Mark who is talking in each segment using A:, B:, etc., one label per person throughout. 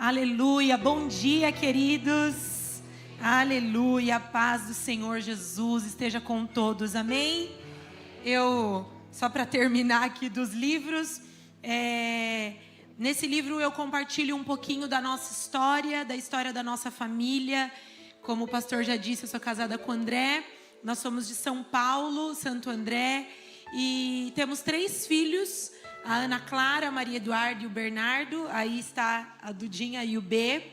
A: Aleluia, bom dia, queridos. Aleluia, a paz do Senhor Jesus esteja com todos, amém? Só para terminar aqui dos livros, nesse livro eu compartilho um pouquinho da nossa história, da história da nossa família. Como o pastor já disse, eu sou casada com o André, nós somos de São Paulo, Santo André, e temos 3 filhos, a Ana Clara, a Maria Eduarda e o Bernardo. Aí está a Dudinha e o B.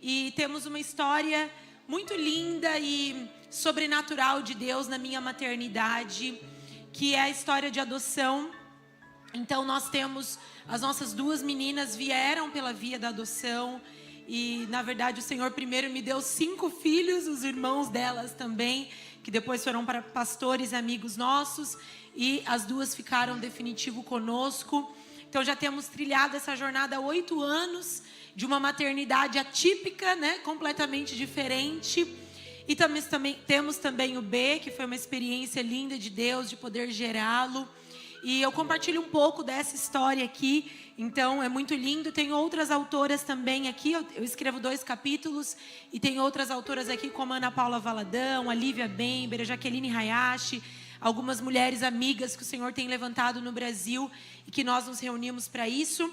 A: E temos uma história muito linda e sobrenatural de Deus na minha maternidade, que é a história de adoção. Então nós temos, as nossas 2 meninas vieram pela via da adoção. E na verdade o Senhor primeiro me deu 5 filhos, os irmãos delas também, que depois foram para pastores amigos nossos. E as 2 ficaram definitivo conosco. Então já temos trilhado essa jornada há 8 anos, de uma maternidade atípica, né? Completamente diferente. E temos também o B, que foi uma experiência linda de Deus, de poder gerá-lo. E eu compartilho um pouco dessa história aqui, então é muito lindo. Tem outras autoras também aqui, eu escrevo 2 capítulos, e tem outras autoras aqui como a Ana Paula Valadão, a Lívia Bember, a Jaqueline Hayashi, algumas mulheres amigas que o Senhor tem levantado no Brasil e que nós nos reunimos para isso.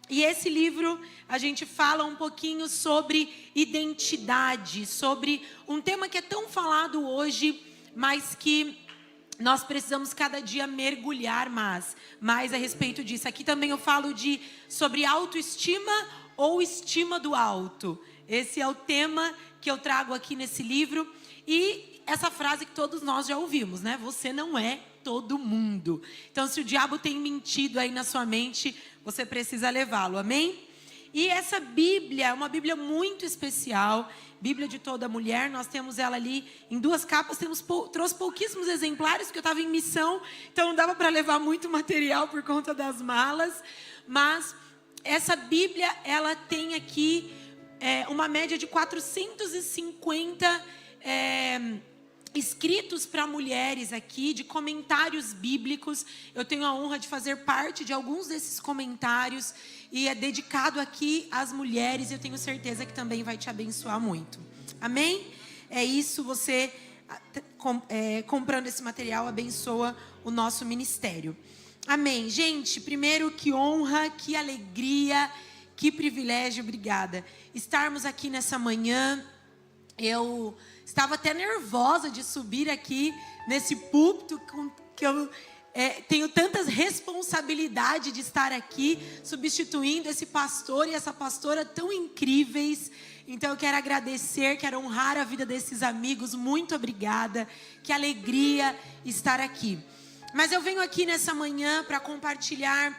A: E esse livro, a gente fala um pouquinho sobre identidade, sobre um tema que é tão falado hoje, mas que nós precisamos cada dia mergulhar mais a respeito disso. Aqui também eu falo sobre autoestima ou estima do alto. Esse é o tema que eu trago aqui nesse livro. E essa frase que todos nós já ouvimos, né? Você não é todo mundo. Então, se o diabo tem mentido aí na sua mente, você precisa levá-lo, amém? E essa Bíblia é uma Bíblia muito especial, Bíblia de toda mulher. Nós temos ela ali em 2 capas, trouxe pouquíssimos exemplares, porque eu estava em missão, então não dava para levar muito material por conta das malas. Mas essa Bíblia, ela tem aqui uma média de 450 escritos para mulheres aqui, de comentários bíblicos. Eu tenho a honra de fazer parte de alguns desses comentários e é dedicado aqui às mulheres. Eu tenho certeza que também vai te abençoar muito. Amém? É isso, você comprando esse material abençoa o nosso ministério. Amém. Gente, primeiro, que honra, que alegria, que privilégio, obrigada. Estarmos aqui nessa manhã. Eu estava até nervosa de subir aqui nesse púlpito, que eu tenho tantas responsabilidades de estar aqui, substituindo esse pastor e essa pastora tão incríveis. Então eu quero agradecer, quero honrar a vida desses amigos. Muito obrigada, que alegria estar aqui. Mas eu venho aqui nessa manhã para compartilhar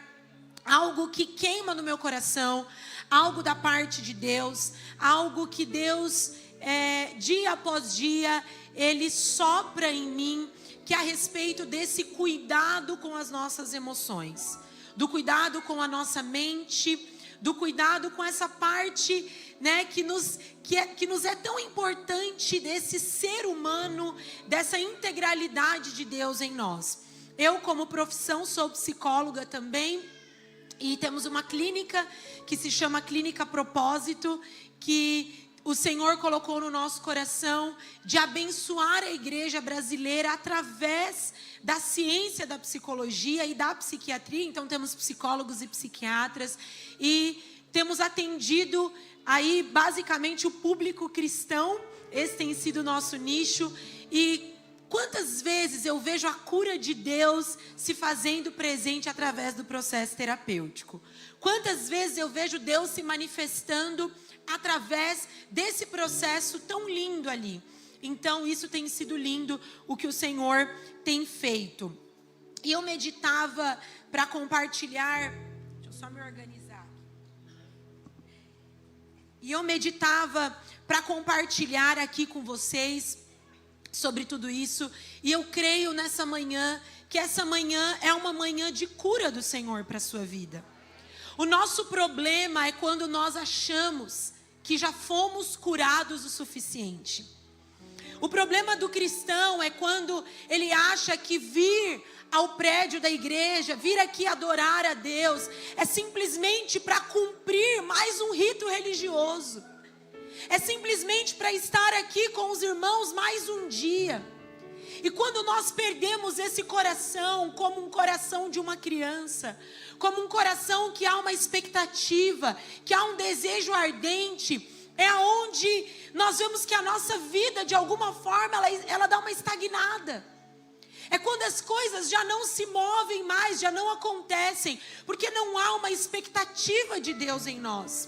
A: algo que queima no meu coração, algo da parte de Deus, algo que Deus... dia após dia, Ele sopra em mim, que é a respeito desse cuidado com as nossas emoções, do cuidado com a nossa mente, do cuidado com essa parte, né, que nos é tão importante, desse ser humano, dessa integralidade de Deus em nós. Eu, como profissão, sou psicóloga também, e temos uma clínica que se chama Clínica Propósito, que o Senhor colocou no nosso coração de abençoar a igreja brasileira através da ciência da psicologia e da psiquiatria. Então temos psicólogos e psiquiatras e temos atendido aí basicamente o público cristão. Esse tem sido o nosso nicho. E quantas vezes eu vejo a cura de Deus se fazendo presente através do processo terapêutico? Quantas vezes eu vejo Deus se manifestando através desse processo tão lindo ali. Então isso tem sido lindo, o que o Senhor tem feito. E eu meditava para compartilhar, deixa eu só me organizar. E eu meditava para compartilhar aqui com vocês sobre tudo isso. E eu creio nessa manhã, que essa manhã é uma manhã de cura do Senhor para a sua vida. O nosso problema é quando nós achamos que já fomos curados o suficiente. O problema do cristão é quando ele acha que vir ao prédio da igreja, vir aqui adorar a Deus, é simplesmente para cumprir mais um rito religioso. É simplesmente para estar aqui com os irmãos mais um dia. E quando nós perdemos esse coração, como um coração de uma criança, como um coração que há uma expectativa, que há um desejo ardente, é onde nós vemos que a nossa vida, de alguma forma, ela dá uma estagnada. É quando as coisas já não se movem mais, já não acontecem, porque não há uma expectativa de Deus em nós.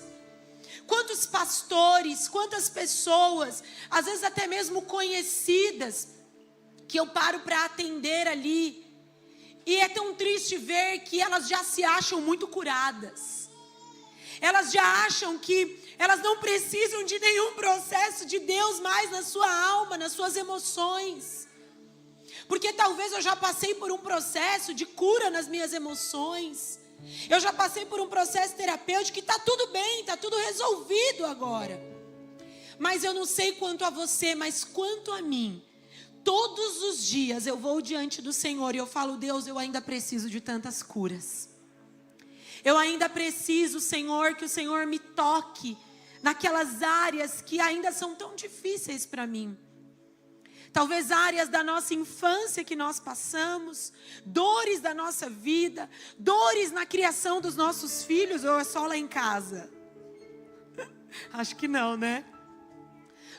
A: Quantos pastores, quantas pessoas, às vezes até mesmo conhecidas, que eu paro para atender ali, e é tão triste ver que elas já se acham muito curadas. Elas já acham que elas não precisam de nenhum processo de Deus mais na sua alma, nas suas emoções. Porque talvez eu já passei por um processo de cura nas minhas emoções. Eu já passei por um processo terapêutico que está tudo bem, está tudo resolvido agora. Mas eu não sei quanto a você, mas quanto a mim, todos os dias eu vou diante do Senhor e eu falo: Deus, eu ainda preciso de tantas curas. Eu ainda preciso, Senhor, que o Senhor me toque naquelas áreas que ainda são tão difíceis para mim. Talvez áreas da nossa infância que nós passamos, dores da nossa vida, dores na criação dos nossos filhos, ou é só lá em casa? Acho que não, né?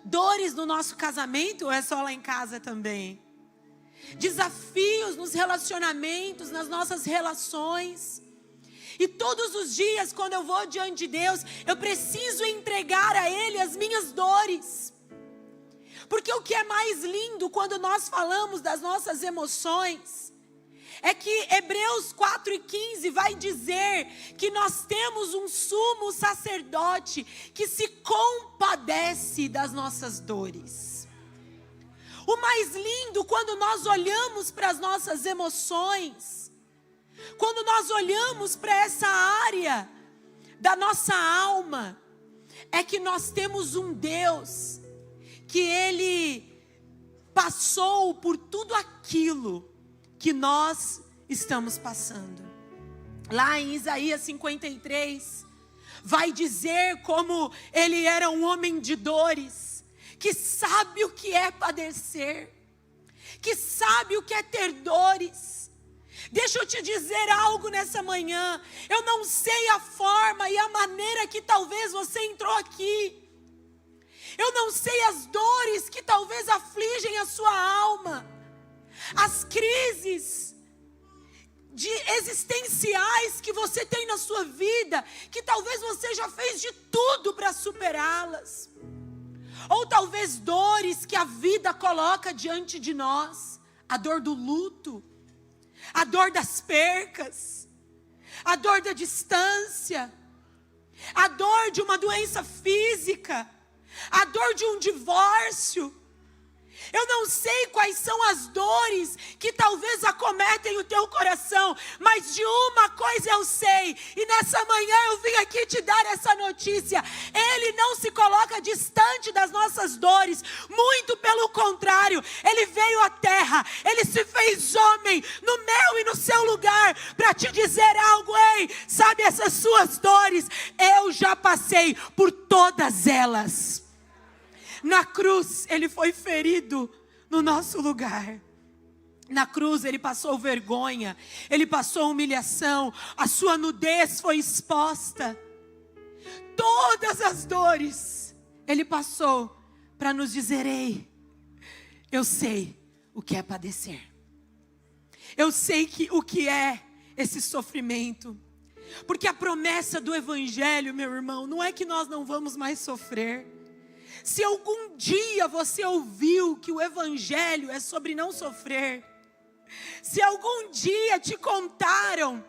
A: Dores no nosso casamento, ou é só lá em casa também? Desafios nos relacionamentos, nas nossas relações. E todos os dias, quando eu vou diante de Deus, eu preciso entregar a Ele as minhas dores. Porque o que é mais lindo quando nós falamos das nossas emoções, é que Hebreus 4:15 vai dizer que nós temos um sumo sacerdote que se compadece das nossas dores. O mais lindo quando nós olhamos para as nossas emoções, quando nós olhamos para essa área da nossa alma, é que nós temos um Deus que Ele passou por tudo aquilo que nós estamos passando. Lá em Isaías 53, vai dizer como Ele era um homem de dores, que sabe o que é padecer, que sabe o que é ter dores. Deixa eu te dizer algo nessa manhã. Eu não sei a forma e a maneira que talvez você entrou aqui. Eu não sei as dores que talvez afligem a sua alma. As crises existenciais que você tem na sua vida, que talvez você já fez de tudo para superá-las. Ou talvez dores que a vida coloca diante de nós. A dor do luto, a dor das percas, a dor da distância, a dor de uma doença física, a dor de um divórcio. Eu não sei quais são as dores que talvez acometem o teu coração, mas de uma coisa eu sei, e nessa manhã eu vim aqui te dar essa notícia: Ele não se coloca distante das nossas dores, muito pelo contrário, Ele veio à terra, Ele se fez homem no meu e no seu lugar, para te dizer algo. Ei, sabe essas suas dores? Eu já passei por todas elas. Na cruz, Ele foi ferido no nosso lugar. Na cruz, Ele passou vergonha, Ele passou humilhação, a sua nudez foi exposta. Todas as dores, Ele passou para nos dizer: ei, eu sei o que é padecer. Eu sei o que é esse sofrimento. Porque a promessa do Evangelho, meu irmão, não é que nós não vamos mais sofrer. Se algum dia você ouviu que o Evangelho é sobre não sofrer, se algum dia te contaram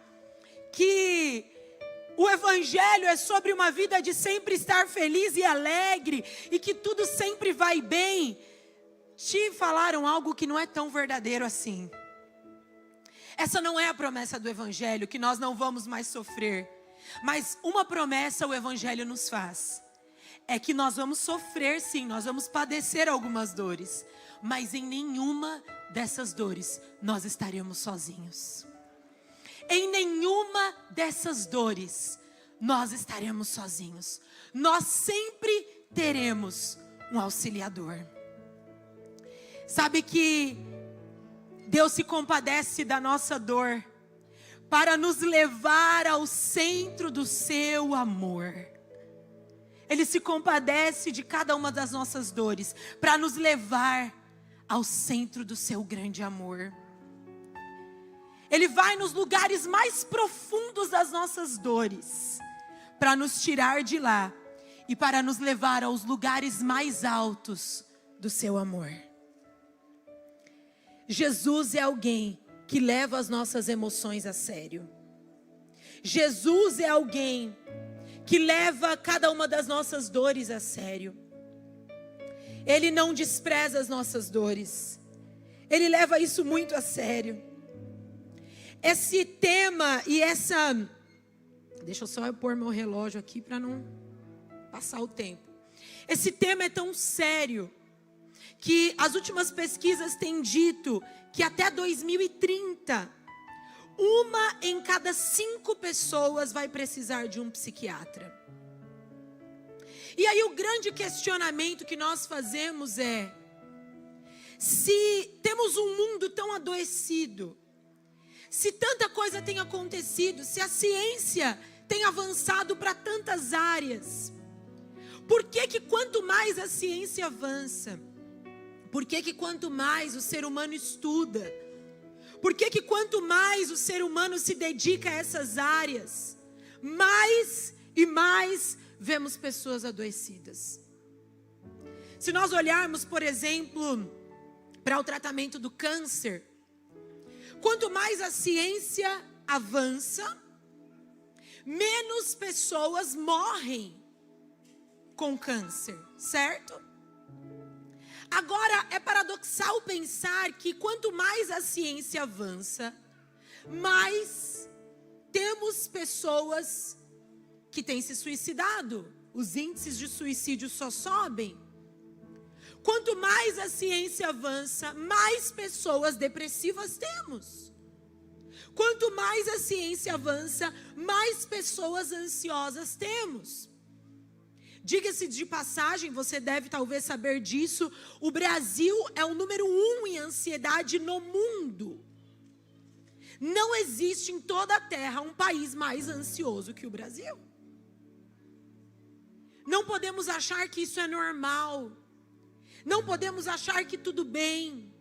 A: que o Evangelho é sobre uma vida de sempre estar feliz e alegre, e que tudo sempre vai bem, te falaram algo que não é tão verdadeiro assim. Essa não é a promessa do Evangelho, que nós não vamos mais sofrer. Mas uma promessa o Evangelho nos faz: é que nós vamos sofrer sim, nós vamos padecer algumas dores, mas em nenhuma dessas dores nós estaremos sozinhos. Em nenhuma dessas dores nós estaremos sozinhos. Nós sempre teremos um auxiliador. Sabe que Deus se compadece da nossa dor para nos levar ao centro do seu amor. Ele se compadece de cada uma das nossas dores para nos levar ao centro do seu grande amor. Ele vai nos lugares mais profundos das nossas dores para nos tirar de lá e para nos levar aos lugares mais altos do seu amor. Jesus é alguém que leva as nossas emoções a sério. Jesus é alguém que leva cada uma das nossas dores a sério. Ele não despreza as nossas dores. Ele leva isso muito a sério. Esse tema e essa... Deixa eu só pôr meu relógio aqui para não passar o tempo. Esse tema é tão sério que as últimas pesquisas têm dito que até 2030, 1 em cada 5 pessoas vai precisar de um psiquiatra. E aí o grande questionamento que nós fazemos é: se temos um mundo tão adoecido, se tanta coisa tem acontecido, se a ciência tem avançado para tantas áreas, por que que quanto mais a ciência avança, por que que quanto mais o ser humano estuda, por que que quanto mais o ser humano se dedica a essas áreas, mais e mais vemos pessoas adoecidas? Se nós olharmos, por exemplo, para o tratamento do câncer, quanto mais a ciência avança, menos pessoas morrem com câncer, certo? Agora, é paradoxal pensar que quanto mais a ciência avança, mais temos pessoas que têm se suicidado. Os índices de suicídio só sobem. Quanto mais a ciência avança, mais pessoas depressivas temos. Quanto mais a ciência avança, mais pessoas ansiosas temos. Diga-se de passagem, você deve talvez saber disso, o Brasil é o número 1 em ansiedade no mundo. Não existe em toda a terra um país mais ansioso que o Brasil. Não podemos achar que isso é normal. Não podemos achar que tudo bem.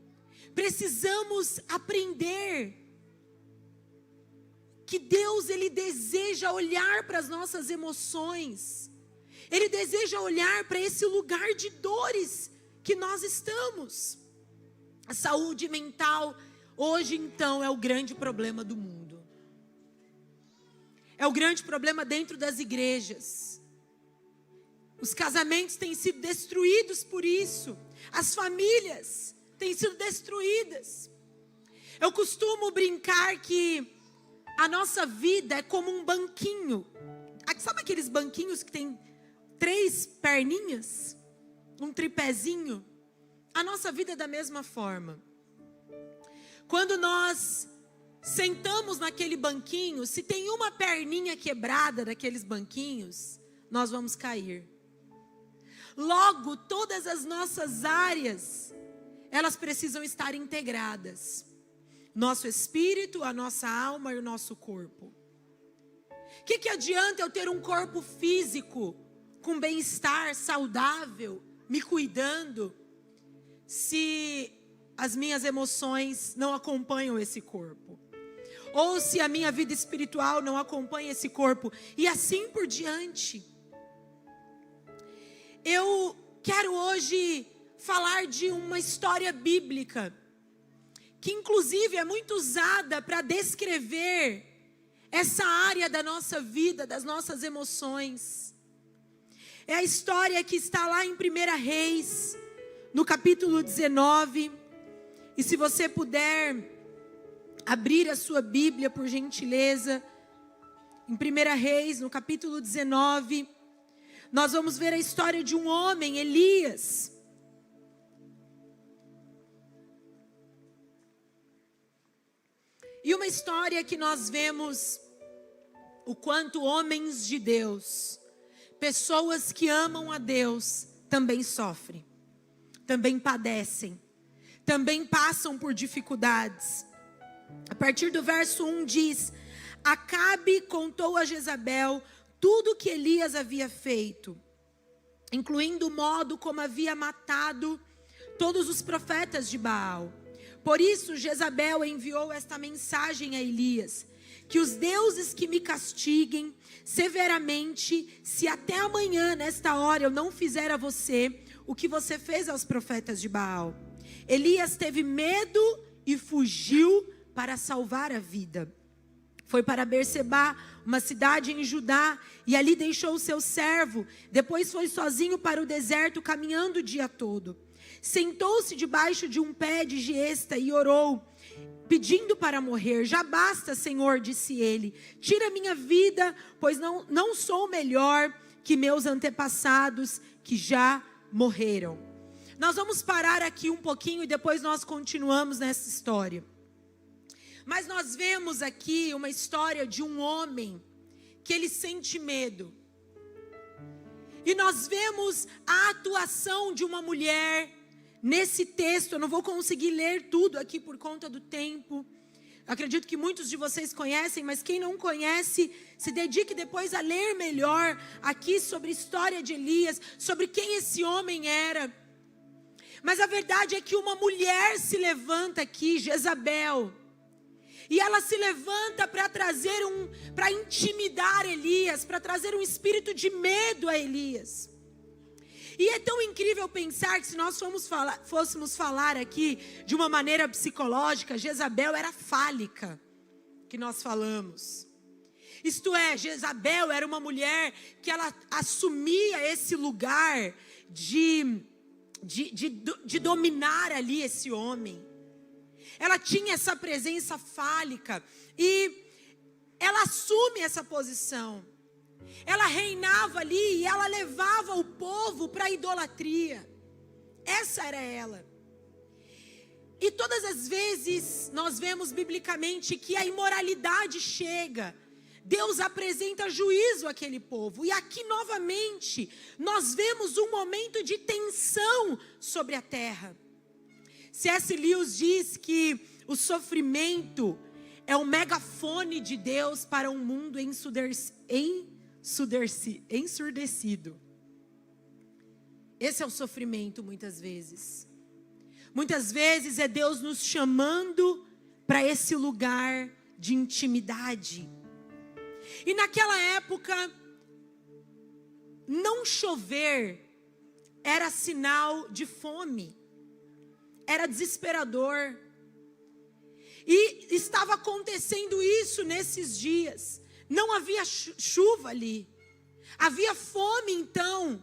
A: Precisamos aprender que Deus, Ele deseja olhar para as nossas emoções. Ele deseja olhar para esse lugar de dores que nós estamos. A saúde mental, hoje então, é o grande problema do mundo. É o grande problema dentro das igrejas. Os casamentos têm sido destruídos por isso. As famílias têm sido destruídas. Eu costumo brincar que a nossa vida é como um banquinho. Sabe aqueles banquinhos que tem 3 perninhas? Um tripézinho? A nossa vida é da mesma forma. Quando nós sentamos naquele banquinho, se tem uma perninha quebrada daqueles banquinhos, nós vamos cair. Logo, todas as nossas áreas, elas precisam estar integradas. Nosso espírito, a nossa alma e o nosso corpo. O que adianta eu ter um corpo físico com bem-estar, saudável, me cuidando, se as minhas emoções não acompanham esse corpo? Ou se a minha vida espiritual não acompanha esse corpo? E assim por diante. Eu quero hoje falar de uma história bíblica, que inclusive é muito usada para descrever essa área da nossa vida, das nossas emoções. É a história que está lá em 1 Reis, no capítulo 19. E se você puder abrir a sua Bíblia, por gentileza, em 1 Reis, no capítulo 19, nós vamos ver a história de um homem, Elias. E uma história que nós vemos o quanto homens de Deus, pessoas que amam a Deus, também sofrem, também padecem, também passam por dificuldades. A partir do verso 1 diz: Acabe contou a Jezabel tudo o que Elias havia feito, incluindo o modo como havia matado todos os profetas de Baal. Por isso Jezabel enviou esta mensagem a Elias: que os deuses que me castiguem severamente, se até amanhã, nesta hora, eu não fizer a você o que você fez aos profetas de Baal. Elias teve medo e fugiu para salvar a vida. Foi para Berseba, uma cidade em Judá, e ali deixou o seu servo. Depois foi sozinho para o deserto, caminhando o dia todo. Sentou-se debaixo de um pé de giesta e orou, pedindo para morrer. Já basta, Senhor, disse ele. Tira minha vida, pois não sou melhor que meus antepassados que já morreram. Nós vamos parar aqui um pouquinho e depois nós continuamos nessa história. Mas nós vemos aqui uma história de um homem que ele sente medo. E nós vemos a atuação de uma mulher nesse texto. Eu não vou conseguir ler tudo aqui por conta do tempo. Acredito que muitos de vocês conhecem, mas quem não conhece, se dedique depois a ler melhor aqui sobre a história de Elias, sobre quem esse homem era. Mas a verdade é que uma mulher se levanta aqui, Jezabel, e ela se levanta para intimidar Elias, para trazer um espírito de medo a Elias. E é tão incrível pensar que se nós fôssemos falar aqui de uma maneira psicológica, Jezabel era fálica, que nós falamos. Isto é, Jezabel era uma mulher que ela assumia esse lugar de dominar ali esse homem. Ela tinha essa presença fálica e ela assume essa posição. Ela reinava ali e ela levava o povo para a idolatria. Essa era ela. E todas as vezes nós vemos biblicamente que a imoralidade chega, Deus apresenta juízo àquele povo. E aqui novamente nós vemos um momento de tensão sobre a terra. C.S. Lewis diz que o sofrimento é o megafone de Deus para um mundo ensurdecido. Esse é o sofrimento muitas vezes. Muitas vezes é Deus nos chamando para esse lugar de intimidade. E naquela época, não chover era sinal de fome. Era desesperador. E estava acontecendo isso nesses dias. Não havia chuva ali. Havia fome então.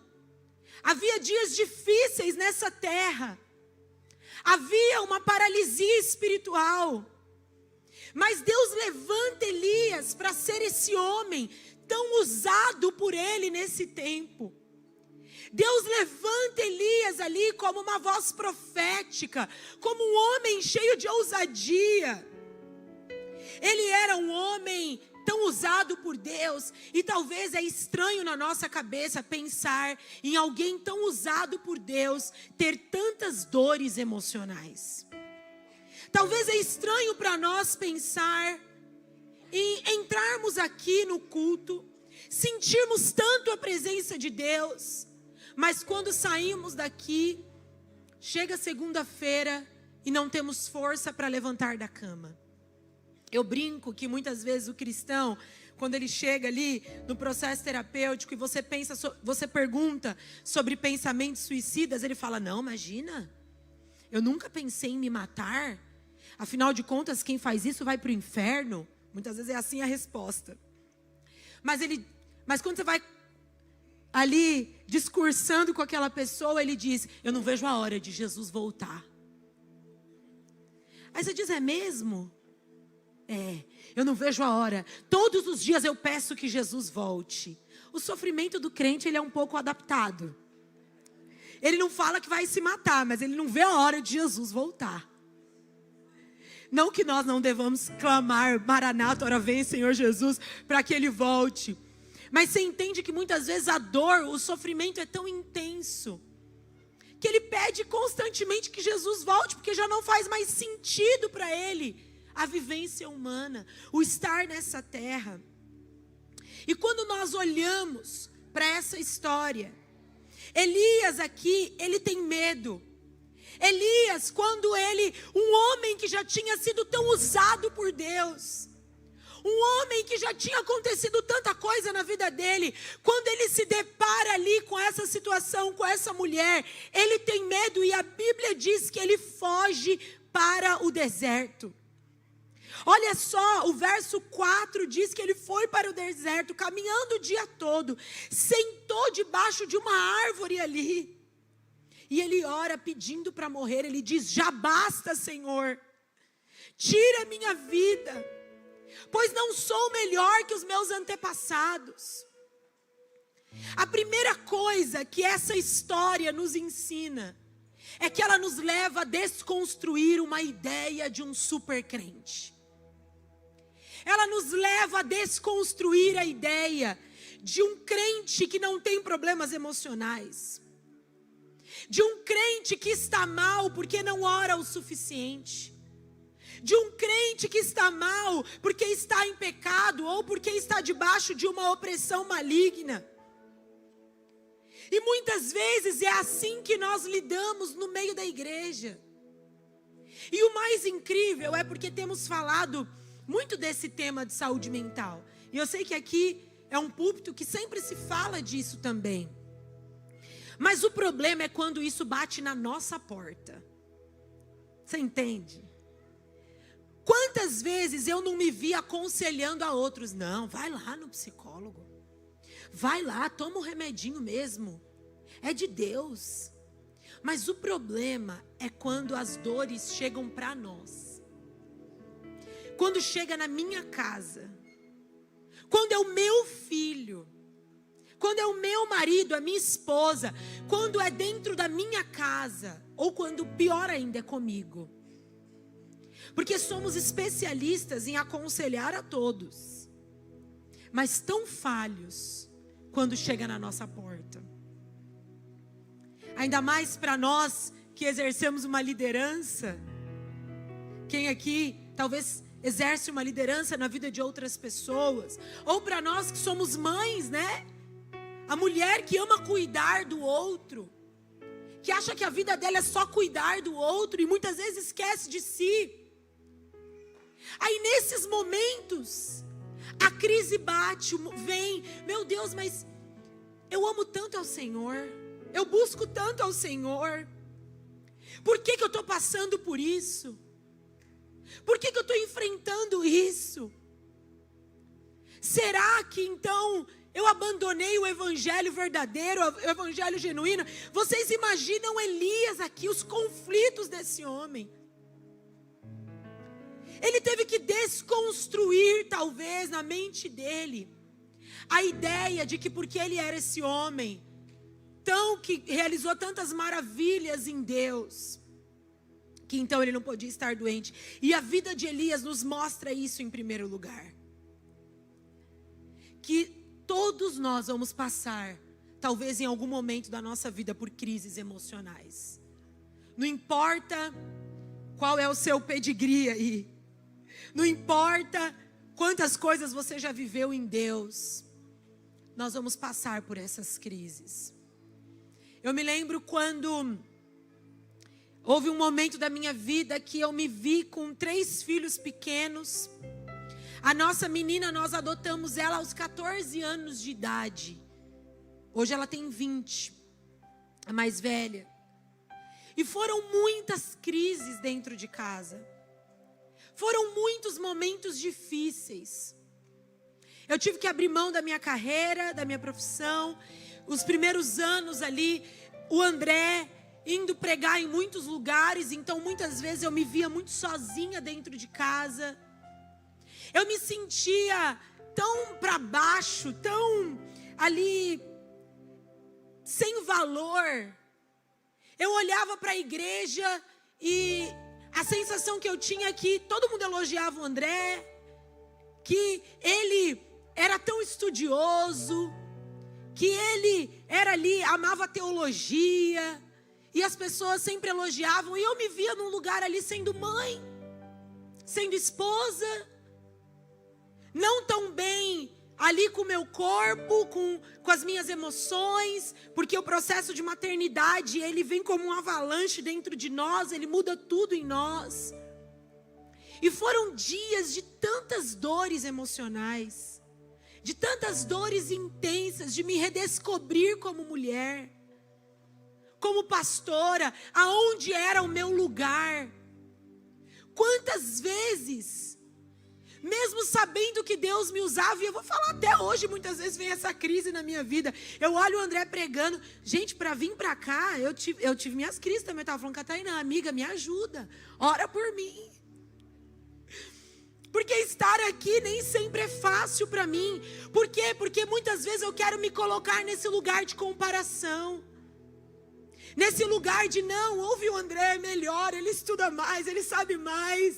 A: Havia dias difíceis nessa terra. Havia uma paralisia espiritual. Mas Deus levanta Elias para ser esse homem tão usado por ele nesse tempo. Deus levanta Elias ali como uma voz profética, como um homem cheio de ousadia. Ele era um homem tão usado por Deus, e talvez é estranho na nossa cabeça pensar em alguém tão usado por Deus ter tantas dores emocionais. Talvez é estranho para nós pensar em entrarmos aqui no culto, sentirmos tanto a presença de Deus, mas quando saímos daqui, chega segunda-feira e não temos força para levantar da cama. Eu brinco que muitas vezes o cristão, quando ele chega ali no processo terapêutico e você pergunta sobre pensamentos suicidas, ele fala: não, imagina, eu nunca pensei em me matar. Afinal de contas, quem faz isso vai para o inferno. Muitas vezes é assim a resposta. Mas quando você vai ali discursando com aquela pessoa, ele diz: eu não vejo a hora de Jesus voltar. Aí você diz: é mesmo? É, eu não vejo a hora. Todos os dias eu peço que Jesus volte. o sofrimento do crente, ele é um pouco adaptado. Ele não fala que vai se matar, mas ele não vê a hora de Jesus voltar. Não que nós não devamos clamar, Maranata, ora vem, Senhor Jesus, para que Ele volte. Mas você entende que muitas vezes a dor, o sofrimento é tão intenso, que ele pede constantemente que Jesus volte, porque já não faz mais sentido para ele a vivência humana, o estar nessa terra. E quando nós olhamos para essa história, Elias aqui, ele tem medo. Elias, quando um homem que já tinha sido tão usado por Deus, um homem que já tinha acontecido tanta coisa na vida dele, quando ele se depara ali com essa situação, com essa mulher, ele tem medo e a Bíblia diz que ele foge para o deserto. Olha só, o verso 4 diz que ele foi para o deserto, caminhando o dia todo, sentou debaixo de uma árvore ali, e ele ora pedindo para morrer. Ele diz: já basta, Senhor, tira a minha vida, pois não sou melhor que os meus antepassados. A primeira coisa que essa história nos ensina é que ela nos leva a desconstruir uma ideia de um super crente. Ela nos leva a desconstruir a ideia de um crente que não tem problemas emocionais, de um crente que está mal porque não ora o suficiente, de um crente que está mal porque está em pecado ou porque está debaixo de uma opressão maligna. E muitas vezes é assim que nós lidamos no meio da igreja. E o mais incrível é porque temos falado muito desse tema de saúde mental. E eu sei que aqui é um púlpito que sempre se fala disso também. Mas o problema é quando isso bate na nossa porta. Você entende? Quantas vezes eu não me vi aconselhando a outros: não, vai lá no psicólogo, vai lá, toma um remedinho mesmo, é de Deus. Mas o problema é quando as dores chegam para nós. Quando chega na minha casa, quando é o meu filho, quando é o meu marido, a minha esposa, quando é dentro da minha casa, ou quando pior ainda é comigo. Porque somos especialistas em aconselhar a todos, mas tão falhos quando chega na nossa porta. Ainda mais para nós que exercemos uma liderança. Quem aqui talvez exerce uma liderança na vida de outras pessoas, ou para nós que somos mães, né? A mulher que ama cuidar do outro, que acha que a vida dela é só cuidar do outro e muitas vezes esquece de si. Aí nesses momentos, a crise bate, vem: meu Deus, mas eu amo tanto ao Senhor, eu busco tanto ao Senhor, por que eu estou passando por isso? Por que eu estou enfrentando isso? Será que então eu abandonei o evangelho verdadeiro, o evangelho genuíno? Vocês imaginam Elias aqui, os conflitos desse homem. Ele teve que desconstruir, talvez, na mente dele, a ideia de que porque ele era esse homem, que realizou tantas maravilhas em Deus, que então ele não podia estar doente. E a vida de Elias nos mostra isso em primeiro lugar. Que todos nós vamos passar, talvez em algum momento da nossa vida, por crises emocionais. Não importa qual é o seu pedigree aí. Não importa quantas coisas você já viveu em Deus. Nós vamos passar por essas crises. Eu me lembro quando houve um momento da minha vida que eu me vi com 3 filhos pequenos. A nossa menina, nós adotamos ela aos 14 anos de idade. Hoje ela tem 20, a mais velha. E foram muitas crises dentro de casa. Foram muitos momentos difíceis. Eu tive que abrir mão da minha carreira, da minha profissão. Os primeiros anos ali, o André indo pregar em muitos lugares, então muitas vezes eu me via muito sozinha dentro de casa. Eu me sentia tão para baixo, tão ali sem valor. Eu olhava para a igreja e a sensação que eu tinha é que todo mundo elogiava o André, que ele era tão estudioso, que ele era ali, amava teologia, e as pessoas sempre elogiavam, e eu me via num lugar ali sendo mãe, sendo esposa, não tão bem ali com o meu corpo, com as minhas emoções, porque o processo de maternidade, ele vem como um avalanche dentro de nós, ele muda tudo em nós. E foram dias de tantas dores emocionais, de tantas dores intensas, de me redescobrir como mulher, como pastora, aonde era o meu lugar. Quantas vezes, mesmo sabendo que Deus me usava, e eu vou falar até hoje, muitas vezes vem essa crise na minha vida, eu olho o André pregando, gente, para vir para cá, eu tive minhas crises também, eu estava falando, Catarina, amiga, me ajuda, ora por mim. Porque estar aqui nem sempre é fácil para mim. Por quê? Porque muitas vezes eu quero me colocar nesse lugar de comparação. Nesse lugar de não, ouve o André, é melhor, ele estuda mais, ele sabe mais.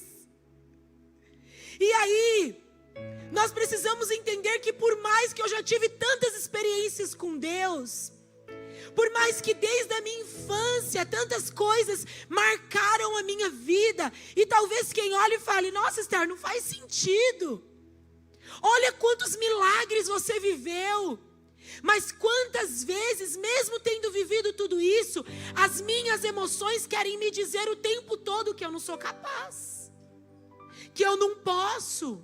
A: E aí, nós precisamos entender que por mais que eu já tive tantas experiências com Deus, por mais que desde a minha infância tantas coisas marcaram a minha vida, e talvez quem olhe e fale, nossa Esther, não faz sentido, olha quantos milagres você viveu, mas quantas vezes, mesmo tendo vivido tudo isso, as minhas emoções querem me dizer o tempo todo que eu não sou capaz, que eu não posso,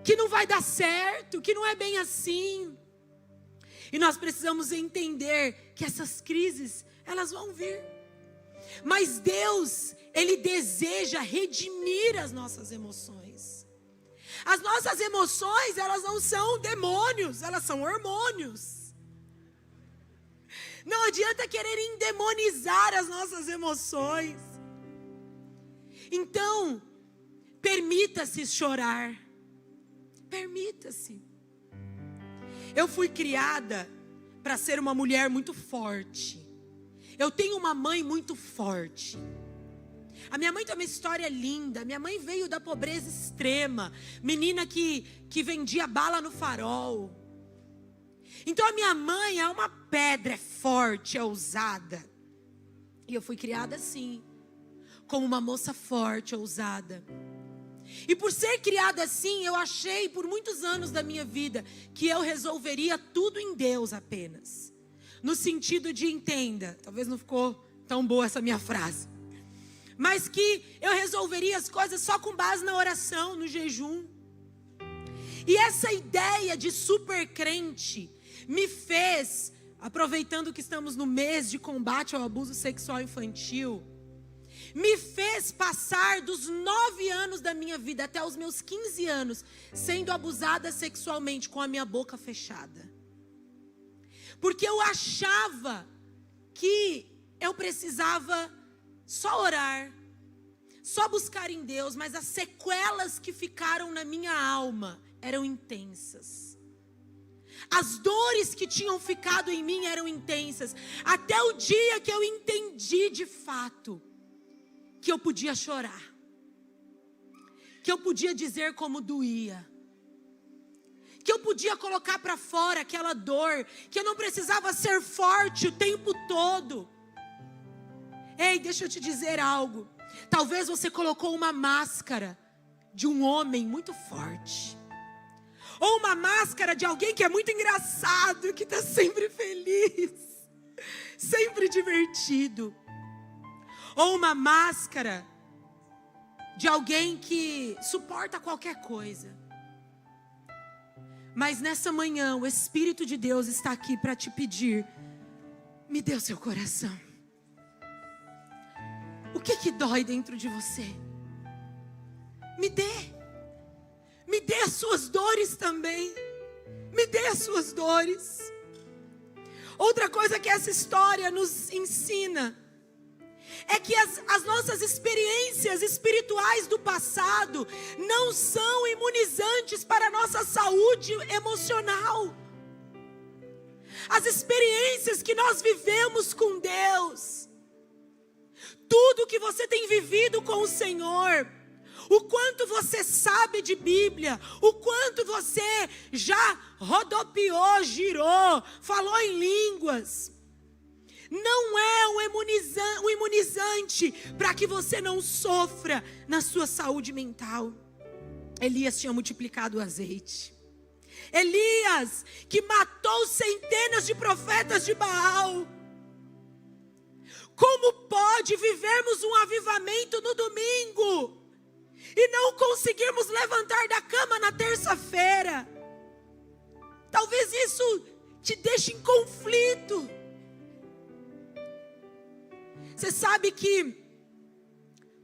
A: que não vai dar certo, que não é bem assim. E nós precisamos entender que essas crises, elas vão vir. Mas Deus, Ele deseja redimir as nossas emoções. As nossas emoções, elas não são demônios, elas são hormônios. Não adianta querer endemonizar as nossas emoções. Então, permita-se chorar. Permita-se. Eu fui criada para ser uma mulher muito forte. Eu tenho uma mãe muito forte. A minha mãe tem uma história linda. Minha mãe veio da pobreza extrema. Menina que vendia bala no farol. Então a minha mãe é uma pedra, é forte, é ousada. E eu fui criada assim, como uma moça forte, ousada. E por ser criada assim, eu achei por muitos anos da minha vida que eu resolveria tudo em Deus apenas. No sentido de, entenda, talvez não ficou tão boa essa minha frase, mas que eu resolveria as coisas só com base na oração, no jejum. E essa ideia de super crente me fez, aproveitando que estamos no mês de combate ao abuso sexual infantil, me fez passar dos 9 anos da minha vida até os meus 15 anos sendo abusada sexualmente com a minha boca fechada. Porque eu achava que eu precisava só orar, só buscar em Deus, mas as sequelas que ficaram na minha alma eram intensas. As dores que tinham ficado em mim eram intensas, até o dia que eu entendi de fato que eu podia chorar, que eu podia dizer como doía, que eu podia colocar para fora aquela dor, que eu não precisava ser forte o tempo todo. Ei, deixa eu te dizer algo, talvez você colocou uma máscara de um homem muito forte, ou uma máscara de alguém que é muito engraçado, que está sempre feliz, sempre divertido, ou uma máscara de alguém que suporta qualquer coisa. Mas nessa manhã o Espírito de Deus está aqui para te pedir, me dê o seu coração. O que dói dentro de você? Me dê as suas dores também, me dê as suas dores. Outra coisa que essa história nos ensina é que as nossas experiências espirituais do passado não são imunizantes para a nossa saúde emocional. as experiências que nós vivemos com Deus, tudo que você tem vivido com o Senhor, o quanto você sabe de Bíblia, o quanto você já rodopiou, girou, falou em línguas, não é um imunizante para que você não sofra na sua saúde mental. Elias tinha multiplicado o azeite. Elias, que matou centenas de profetas de Baal. Como pode vivermos um avivamento no domingo e não conseguirmos levantar da cama na terça-feira? Talvez isso te deixe em conflito. Você sabe que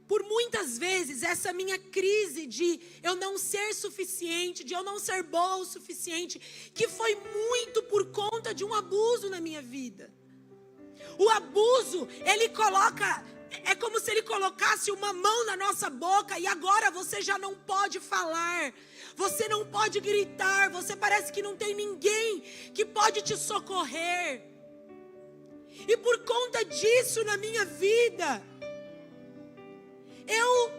A: por muitas vezes essa minha crise de eu não ser suficiente, de eu não ser boa o suficiente, que foi muito por conta de um abuso na minha vida. O abuso, ele coloca, é como se ele colocasse uma mão na nossa boca e agora você já não pode falar, você não pode gritar, você parece que não tem ninguém que pode te socorrer. E por conta disso na minha vida, eu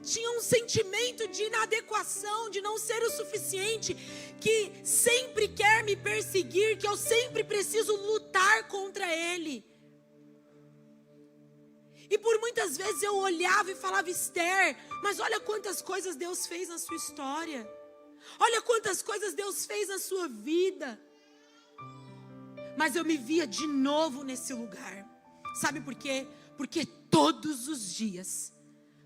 A: tinha um sentimento de inadequação, de não ser o suficiente, que sempre quer me perseguir, que eu sempre preciso lutar contra ele. E por muitas vezes eu olhava e falava: Esther, mas olha quantas coisas Deus fez na sua história. Olha quantas coisas Deus fez na sua vida. Mas eu me via de novo nesse lugar. Sabe por quê? Porque todos os dias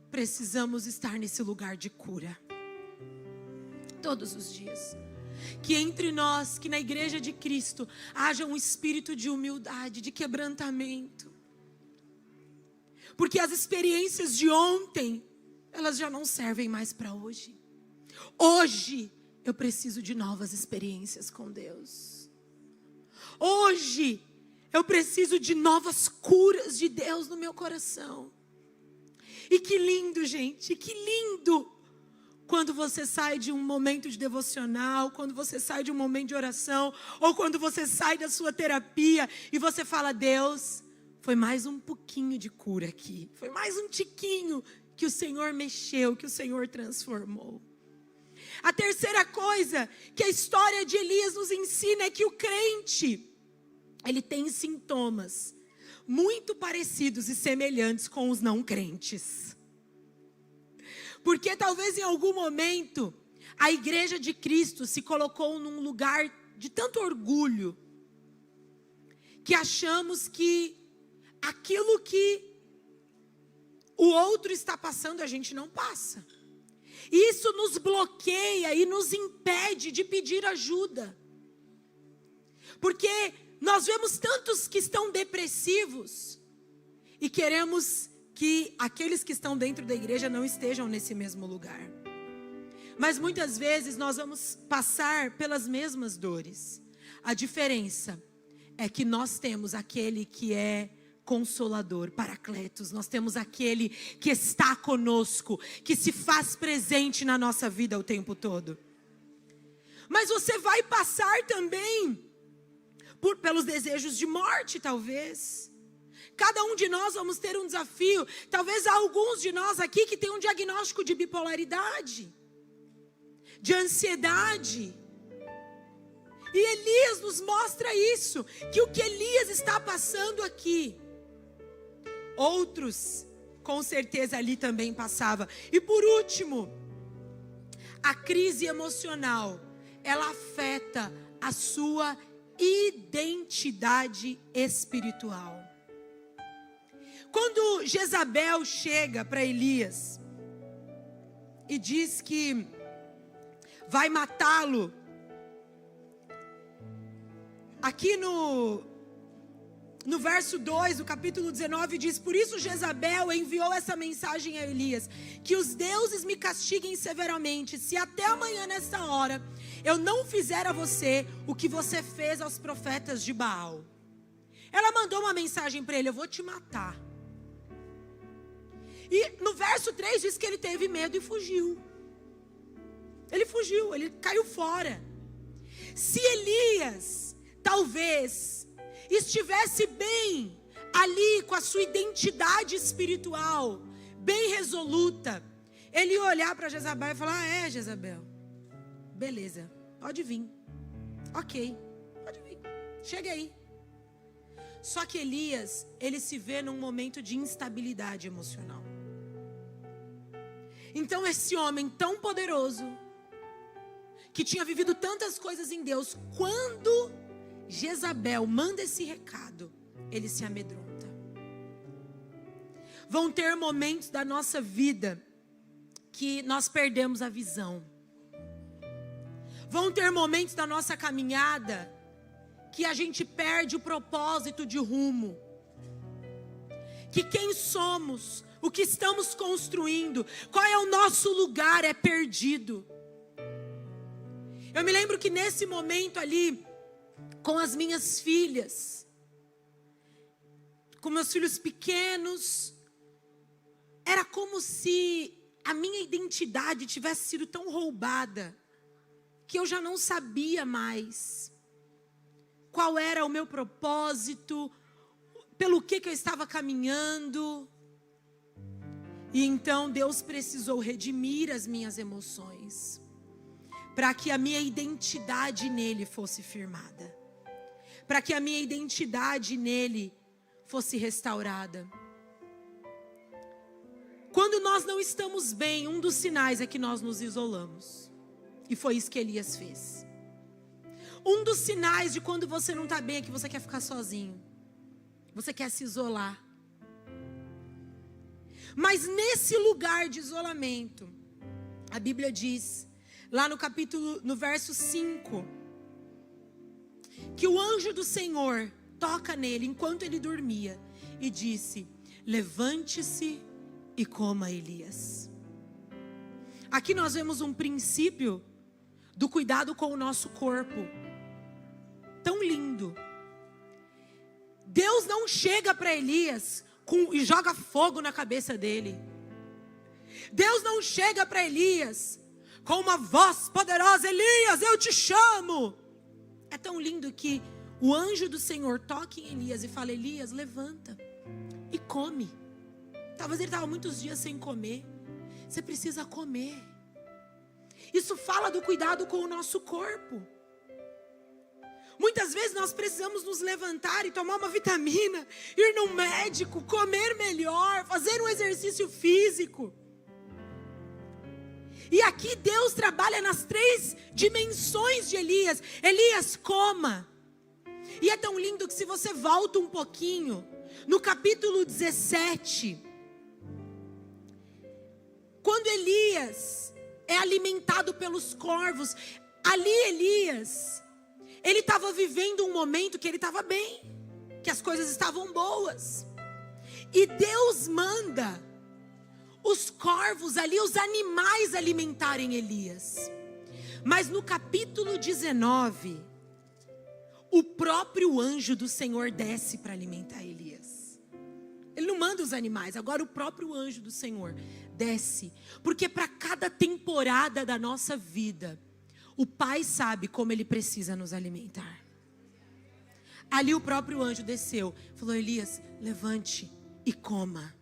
A: precisamos estar nesse lugar de cura. Todos os dias. Que entre nós, que na igreja de Cristo, haja um espírito de humildade, de quebrantamento. Porque as experiências de ontem, elas já não servem mais para hoje. Hoje, eu preciso de novas experiências com Deus. Hoje, eu preciso de novas curas de Deus no meu coração. E que lindo, gente, que lindo, quando você sai de um momento de devocional, quando você sai de um momento de oração, ou quando você sai da sua terapia, e você fala: Deus, foi mais um pouquinho de cura aqui, foi mais um tiquinho que o Senhor mexeu, que o Senhor transformou. A terceira coisa que a história de Elias nos ensina é que o crente, ele tem sintomas muito parecidos e semelhantes com os não crentes. Porque talvez em algum momento a igreja de Cristo se colocou num lugar de tanto orgulho, que achamos que aquilo que o outro está passando a gente não passa. Isso nos bloqueia e nos impede de pedir ajuda. Porque nós vemos tantos que estão depressivos e queremos que aqueles que estão dentro da igreja não estejam nesse mesmo lugar. Mas muitas vezes nós vamos passar pelas mesmas dores. A diferença é que nós temos aquele que é Consolador, Paracletos. Nós temos aquele que está conosco, que se faz presente na nossa vida o tempo todo. Mas você vai passar também pelos desejos de morte, talvez. Cada um de nós vamos ter um desafio. Talvez há alguns de nós aqui que tem um diagnóstico de bipolaridade, de ansiedade. E Elias nos mostra isso, que o que Elias está passando aqui, outros com certeza ali também passava. E por último, a crise emocional, ela afeta a sua identidade espiritual. Quando Jezabel chega para Elias e diz que vai matá-lo, aqui no verso 2, do capítulo 19, diz: por isso Jezabel enviou essa mensagem a Elias: que os deuses me castiguem severamente, se até amanhã nessa hora eu não fizer a você o que você fez aos profetas de Baal. Ela mandou uma mensagem para ele: eu vou te matar. E no verso 3 diz que ele teve medo e fugiu. Ele fugiu, ele caiu fora. Se Elias talvez estivesse bem ali com a sua identidade espiritual, bem resoluta, ele ia olhar para Jezabel e falar: Jezabel, beleza, pode vir, ok, pode vir, chega aí. Só que Elias, ele se vê num momento de instabilidade emocional. Então esse homem tão poderoso, que tinha vivido tantas coisas em Deus, quando Jezabel manda esse recado, ele se amedronta. Vão ter momentos da nossa vida que nós perdemos a visão. Vão ter momentos da nossa caminhada que a gente perde o propósito de rumo. Que quem somos, o que estamos construindo, qual é o nosso lugar é perdido. Eu me lembro que nesse momento ali, com as minhas filhas, com meus filhos pequenos, era como se a minha identidade tivesse sido tão roubada, que eu já não sabia mais qual era o meu propósito, pelo que eu estava caminhando. E então Deus precisou redimir as minhas emoções, para que a minha identidade nele fosse firmada, para que a minha identidade nele fosse restaurada. Quando nós não estamos bem, um dos sinais é que nós nos isolamos. E foi isso que Elias fez. Um dos sinais de quando você não está bem é que você quer ficar sozinho. Você quer se isolar. Mas nesse lugar de isolamento, a Bíblia diz, lá no verso 5, que o anjo do Senhor toca nele enquanto ele dormia e disse: levante-se e coma, Elias. Aqui nós vemos um princípio do cuidado com o nosso corpo, tão lindo. Deus não chega para Elias e joga fogo na cabeça dele. Deus não chega para Elias com uma voz poderosa: Elias, eu te chamo. É tão lindo que o anjo do Senhor toca em Elias e fala: Elias, levanta e come. Talvez ele estava muitos dias sem comer. Você precisa comer. Isso fala do cuidado com o nosso corpo. Muitas vezes nós precisamos nos levantar e tomar uma vitamina, ir num médico, comer melhor, fazer um exercício físico. E aqui Deus trabalha nas 3 dimensões de Elias. Elias, coma. E é tão lindo que se você volta um pouquinho, no capítulo 17, quando Elias é alimentado pelos corvos, ali Elias, ele estava vivendo um momento que ele estava bem, que as coisas estavam boas. E Deus manda os corvos ali, os animais alimentarem Elias. Mas no capítulo 19, o próprio anjo do Senhor desce para alimentar Elias. Ele não manda os animais, agora o próprio anjo do Senhor desce. Porque para cada temporada da nossa vida, o Pai sabe como Ele precisa nos alimentar. Ali o próprio anjo desceu, falou: Elias, levante e coma.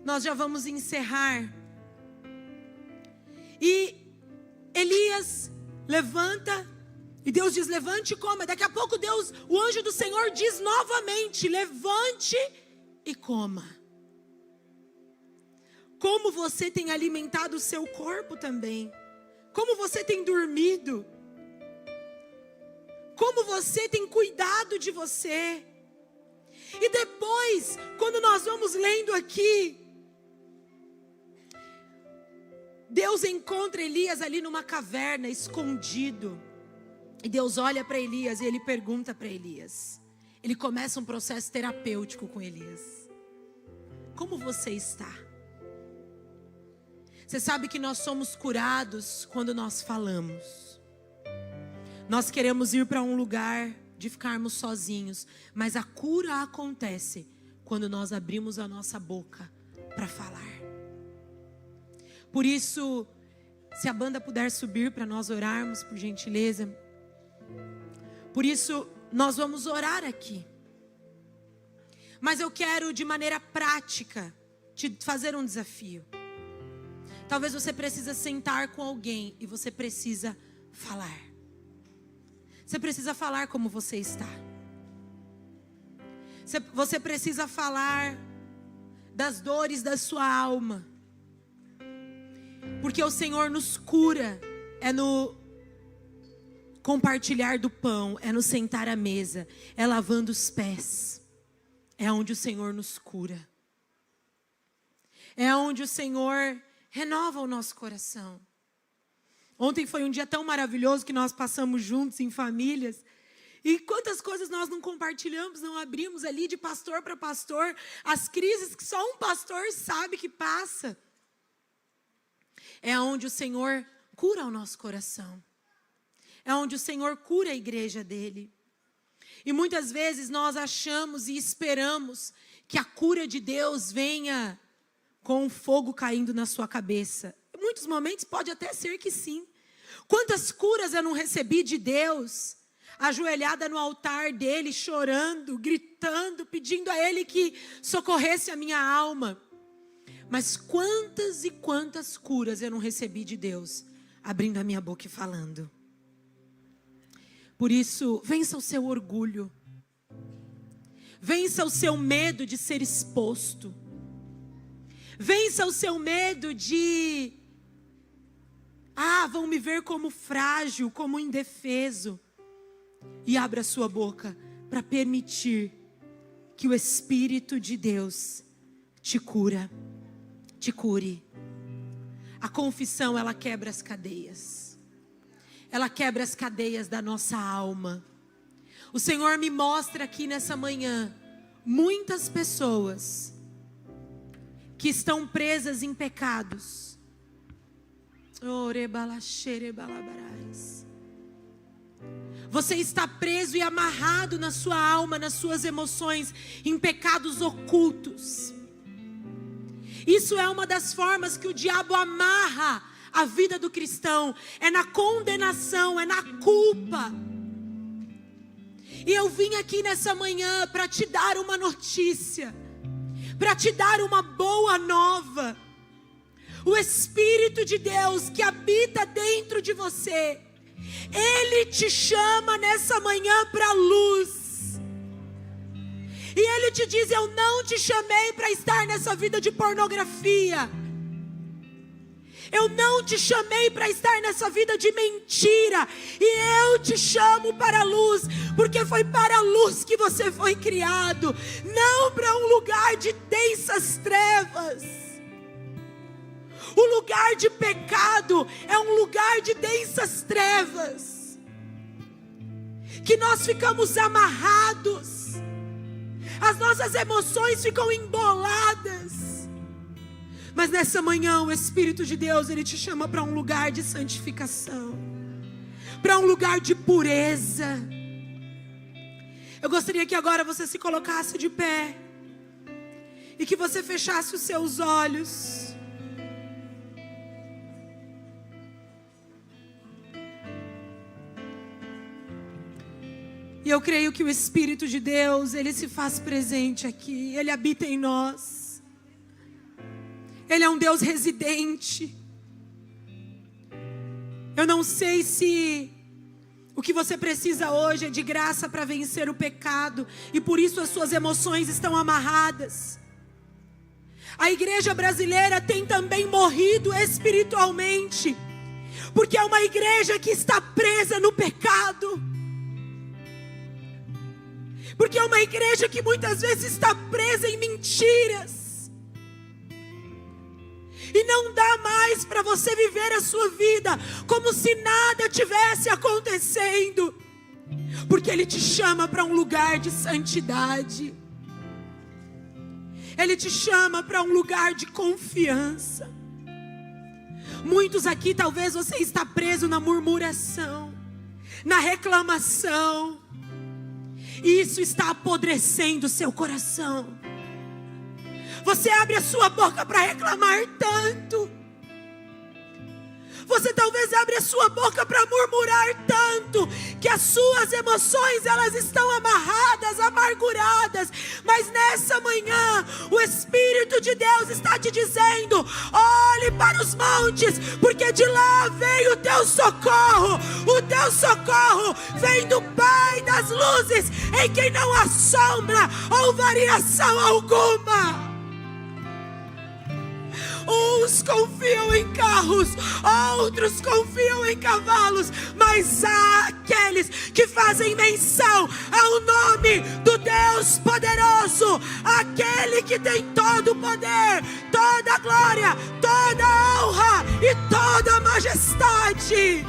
A: Nós já vamos encerrar. E Elias levanta, e Deus diz: levante e coma. Daqui a pouco o anjo do Senhor diz novamente: levante e coma. Como você tem alimentado o seu corpo também? Como você tem dormido? Como você tem cuidado de você? E depois, quando nós vamos lendo aqui, Deus encontra Elias ali numa caverna, escondido. E Deus olha para Elias e ele pergunta para Elias. Ele começa um processo terapêutico com Elias. Como você está? Você sabe que nós somos curados quando nós falamos. Nós queremos ir para um lugar de ficarmos sozinhos, mas a cura acontece quando nós abrimos a nossa boca para falar. Por isso, se a banda puder subir para nós orarmos, por gentileza. Por isso, nós vamos orar aqui. Mas eu quero, de maneira prática, te fazer um desafio. Talvez você precisa sentar com alguém e você precisa falar. Você precisa falar como você está. Você precisa falar das dores da sua alma. Porque o Senhor nos cura, é no compartilhar do pão, é no sentar à mesa, é lavando os pés. É onde o Senhor nos cura. É onde o Senhor renova o nosso coração. Ontem foi um dia tão maravilhoso que nós passamos juntos em famílias. E quantas coisas nós não compartilhamos, não abrimos ali de pastor para pastor. As crises que só um pastor sabe que passa. É onde o Senhor cura o nosso coração. É onde o Senhor cura a igreja dele. E muitas vezes nós achamos e esperamos que a cura de Deus venha com um fogo caindo na sua cabeça. Em muitos momentos pode até ser que sim. Quantas curas eu não recebi de Deus, ajoelhada no altar dele, chorando, gritando, pedindo a ele que socorresse a minha alma. Mas quantas e quantas curas eu não recebi de Deus, abrindo a minha boca e falando. Por isso, vença o seu orgulho. Vença o seu medo de ser exposto. Vença o seu medo de... vão me ver como frágil, como indefeso. E abra sua boca para permitir que o Espírito de Deus te cure. A confissão, ela quebra as cadeias. Ela quebra as cadeias da nossa alma. O Senhor me mostra aqui nessa manhã muitas pessoas que estão presas em pecados. Você está preso e amarrado na sua alma, nas suas emoções, em pecados ocultos. Isso é uma das formas que o diabo amarra a vida do cristão, é na condenação, é na culpa. E eu vim aqui nessa manhã para te dar uma notícia, para te dar uma boa nova. O Espírito de Deus que habita dentro de você, Ele te chama nessa manhã para a luz. E Ele te diz: eu não te chamei para estar nessa vida de pornografia. Eu não te chamei para estar nessa vida de mentira. E eu te chamo para a luz, porque foi para a luz que você foi criado, não para um lugar de densas trevas. O lugar de pecado é um lugar de densas trevas, que nós ficamos amarrados, as nossas emoções ficam emboladas. Mas nessa manhã o Espírito de Deus, Ele te chama para um lugar de santificação, para um lugar de pureza. Eu gostaria que agora você se colocasse de pé e que você fechasse os seus olhos. E eu creio que o Espírito de Deus, Ele se faz presente aqui, Ele habita em nós. Ele é um Deus residente. Eu não sei se o que você precisa hoje é de graça para vencer o pecado, e por isso as suas emoções estão amarradas. A igreja brasileira tem também morrido espiritualmente, porque é uma igreja que está presa no pecado. Porque é uma igreja que muitas vezes está presa em mentiras. E não dá mais para você viver a sua vida como se nada tivesse acontecendo. Porque Ele te chama para um lugar de santidade. Ele te chama para um lugar de confiança. Muitos aqui, talvez você está preso na murmuração, na reclamação. E isso está apodrecendo o seu coração. Você abre a sua boca para reclamar tanto. Você talvez abre a sua boca para murmurar tanto que as suas emoções elas estão amarradas, amarguradas. Mas nessa manhã o Espírito de Deus está te dizendo: olhe para os montes, porque de lá vem o teu socorro. O teu socorro vem do Pai das luzes, em quem não há sombra ou variação alguma. Uns confiam em carros, outros confiam em cavalos, mas há aqueles que fazem menção ao nome do Deus poderoso, aquele que tem todo o poder, toda a glória, toda a honra e toda a majestade.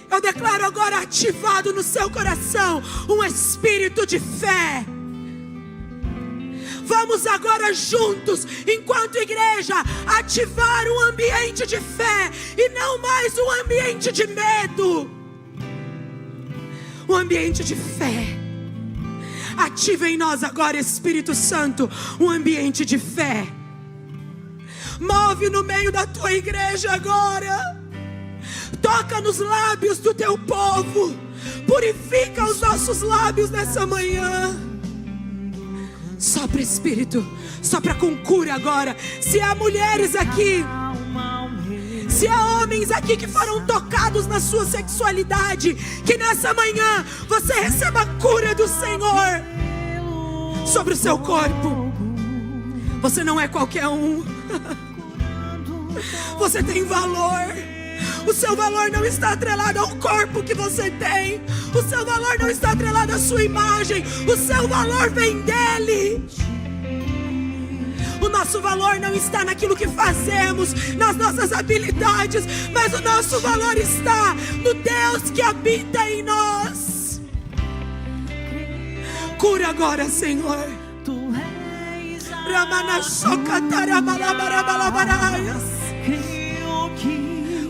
A: Eu declaro agora ativado no seu coração um espírito de fé. Vamos agora juntos, enquanto igreja, ativar um ambiente de fé e não mais um ambiente de medo. Um ambiente de fé. Ativa em nós agora, Espírito Santo, um ambiente de fé. Move no meio da tua igreja agora. Toca nos lábios do teu povo. Purifica os nossos lábios nessa manhã. Sopra, Espírito, sopra com cura agora. Se há mulheres aqui, se há homens aqui que foram tocados na sua sexualidade, que nessa manhã você receba a cura do Senhor sobre o seu corpo. Você não é qualquer um. Você tem valor. O seu valor não está atrelado ao corpo que você tem. O seu valor não está atrelado à sua imagem. O seu valor vem dele. O nosso valor não está naquilo que fazemos, nas nossas habilidades, mas o nosso valor está no Deus que habita em nós. Cura agora, Senhor.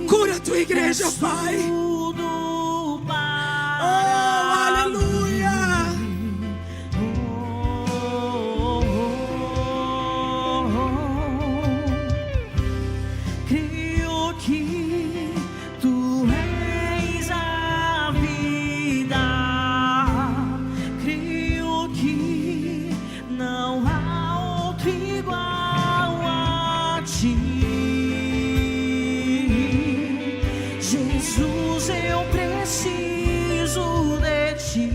A: Cura a tua igreja, Pai. Oh, aleluia.
B: Creio que tu és a vida. Creio que não há outro igual a ti. Jesus, eu preciso de ti.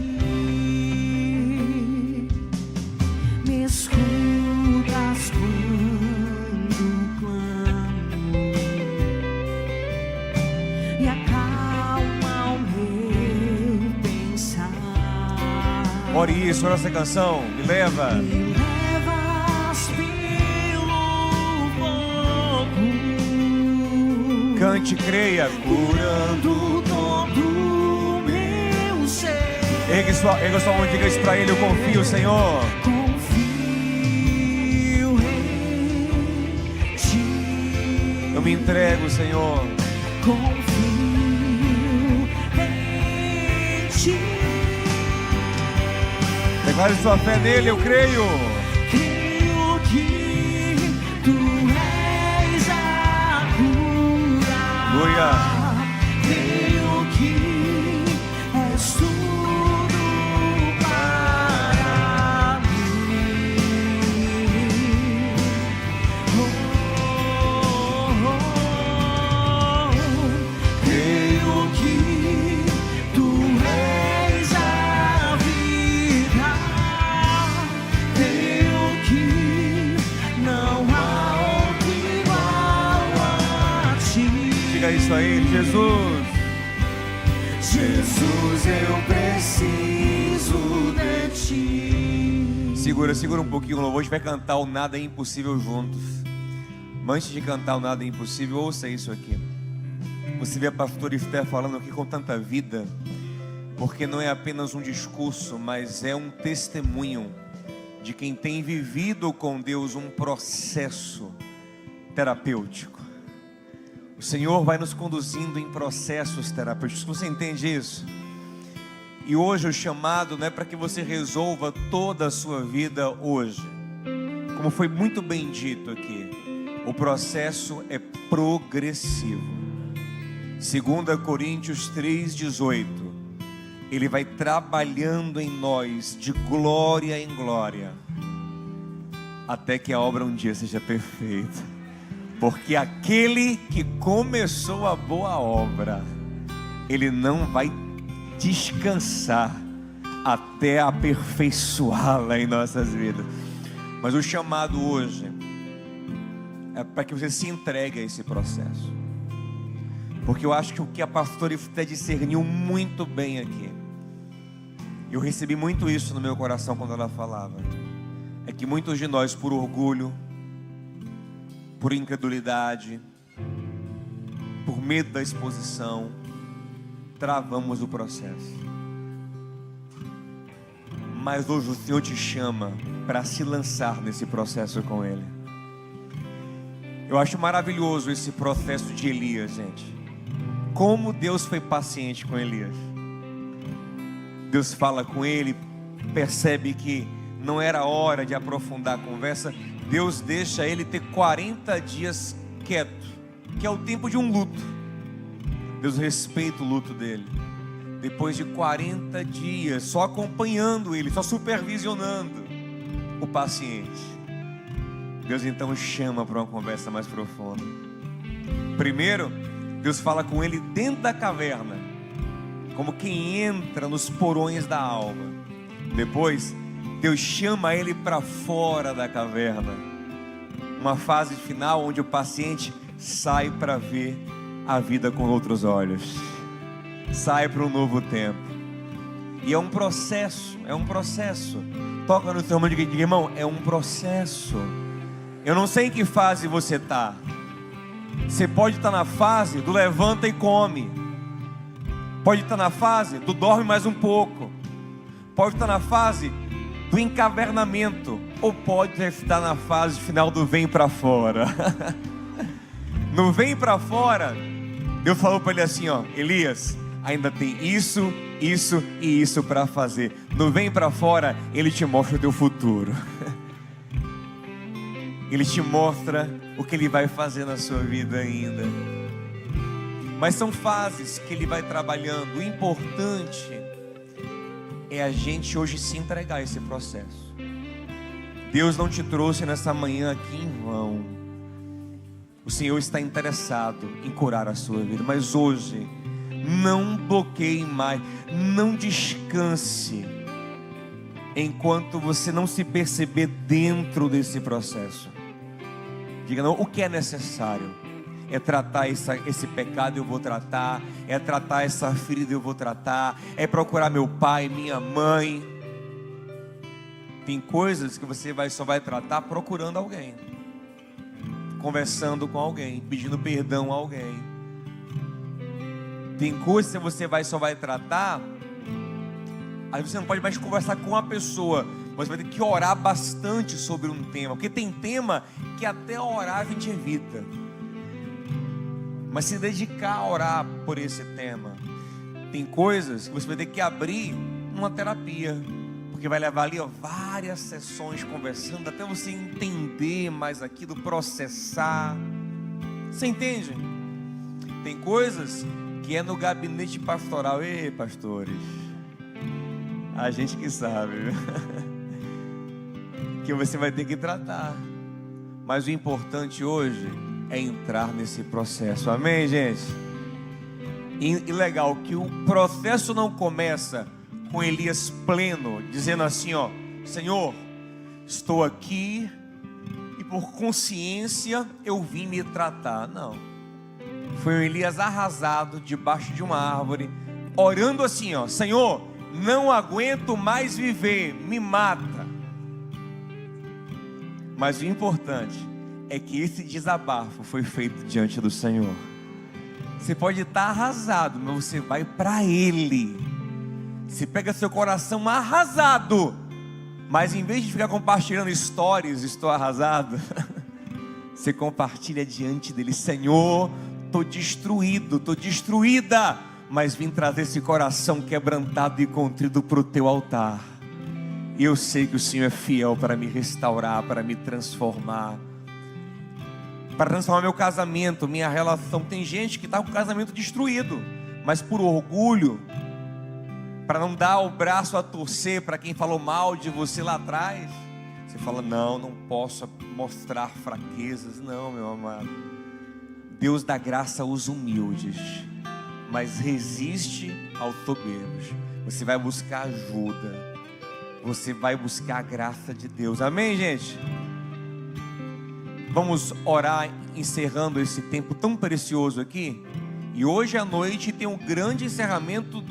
B: Me escutas quando clamo e acalma o meu pensar.
C: Ore isso, ora essa canção. Me leva.
B: Me levas pelo fogo.
C: Cante, creia, curando
B: todo o meu ser.
C: Ergue sua mão e diga isso pra ele: eu confio, Senhor.
B: Confio em ti.
C: Eu me entrego, Senhor.
B: Confio em ti.
C: Declare sua fé nele, eu creio.
B: Creio que tu és a cura.
C: Aleluia.
B: Creio que és tudo para mim. Creio que tu és a vida. Creio que não há outro igual a ti.
C: Diga isso a ele: Jesus.
B: Jesus, eu preciso de ti.
C: Segura um pouquinho o louvor. A gente vai cantar o Nada é Impossível juntos. Mas antes de cantar o Nada é Impossível, ouça isso aqui. Você vê a pastora Esther falando aqui com tanta vida, porque não é apenas um discurso, mas é um testemunho de quem tem vivido com Deus um processo terapêutico. O Senhor vai nos conduzindo em processos terapêuticos. Você entende isso? E hoje o chamado não é para que você resolva toda a sua vida hoje, como foi muito bem dito aqui, O processo é progressivo. 2 Coríntios 3,18. Ele vai trabalhando em nós de glória em glória, até que a obra um dia seja perfeita. Porque aquele que começou a boa obra, ele não vai descansar até aperfeiçoá-la em nossas vidas. Mas o chamado hoje é para que você se entregue a esse processo. Porque eu acho que o que a pastora Ifté discerniu muito bem aqui, eu recebi muito isso no meu coração quando ela falava, é que muitos de nós, por orgulho, por incredulidade, por medo da exposição, travamos o processo. Mas hoje o Senhor te chama para se lançar nesse processo com Ele. Eu acho maravilhoso esse processo de Elias, gente. Como Deus foi paciente com Elias. Deus fala com ele, percebe que não era hora de aprofundar a conversa. Deus deixa ele ter 40 dias quieto, que é o tempo de um luto. Deus respeita o luto dele. Depois de 40 dias, só acompanhando ele, só supervisionando o paciente, Deus então chama para uma conversa mais profunda. Primeiro, Deus fala com ele dentro da caverna, como quem entra nos porões da alma. Depois, Deus chama ele para fora da caverna, uma fase final onde o paciente sai para ver a vida com outros olhos, sai para um novo tempo. E é um processo, Toca no seu irmão e diga: irmão, é um processo. Eu não sei em que fase você está. Você pode estar na fase do levanta e come, pode estar na fase do dorme mais um pouco, pode estar na fase do encavernamento, ou pode estar na fase final do vem para fora. No vem para fora, Deus falou para ele assim, ó: Elias, ainda tem isso, isso e isso para fazer. No vem para fora, Ele te mostra o teu futuro. Ele te mostra o que Ele vai fazer na sua vida ainda. Mas são fases que Ele vai trabalhando. O importante é a gente hoje se entregar a esse processo. Deus não te trouxe nessa manhã aqui em vão. O Senhor está interessado em curar a sua vida. Mas hoje, não bloqueie mais, não descanse, enquanto você não se perceber dentro desse processo. Diga: não, o que é necessário é tratar esse pecado, eu vou tratar. É tratar essa ferida, eu vou tratar. É procurar meu pai, minha mãe. Tem coisas que você só vai tratar procurando alguém, conversando com alguém, pedindo perdão a alguém. Tem coisas que você só vai tratar, aí você não pode mais conversar com a pessoa, você vai ter que orar bastante sobre um tema, porque tem tema que até orar a gente evita, mas se dedicar a orar por esse tema. Tem coisas que você vai ter que abrir uma terapia, porque vai levar ali várias sessões conversando, até você entender mais aquilo, processar. Você entende? Tem coisas que é no gabinete pastoral. Ei, pastores, a gente que sabe, que você vai ter que tratar. Mas o importante hoje é entrar nesse processo. Amém, gente? E legal que o processo não começa com Elias pleno, dizendo assim, ó: Senhor, estou aqui e por consciência eu vim me tratar. Não. Foi o Elias arrasado debaixo de uma árvore, orando assim, ó: Senhor, não aguento mais viver, me mata. Mas o importante é que esse desabafo foi feito diante do Senhor. Você pode estar arrasado, mas você vai para Ele. Você pega seu coração arrasado, mas em vez de ficar compartilhando stories, estou arrasado, você compartilha diante dele: Senhor, estou destruído, estou destruída, mas vim trazer esse coração quebrantado e contrito para o teu altar. E eu sei que o Senhor é fiel para me restaurar, para me transformar. para transformar meu casamento, minha relação. Tem gente que está com o casamento destruído, mas por orgulho, para não dar o braço a torcer para quem falou mal de você lá atrás, você fala: não posso mostrar fraquezas. Não, meu amado, Deus dá graça aos humildes, mas resiste aos soberbos. Você vai buscar ajuda, você vai buscar a graça de Deus. Amém, gente? Vamos orar encerrando esse tempo tão precioso aqui. E hoje à noite tem um grande encerramento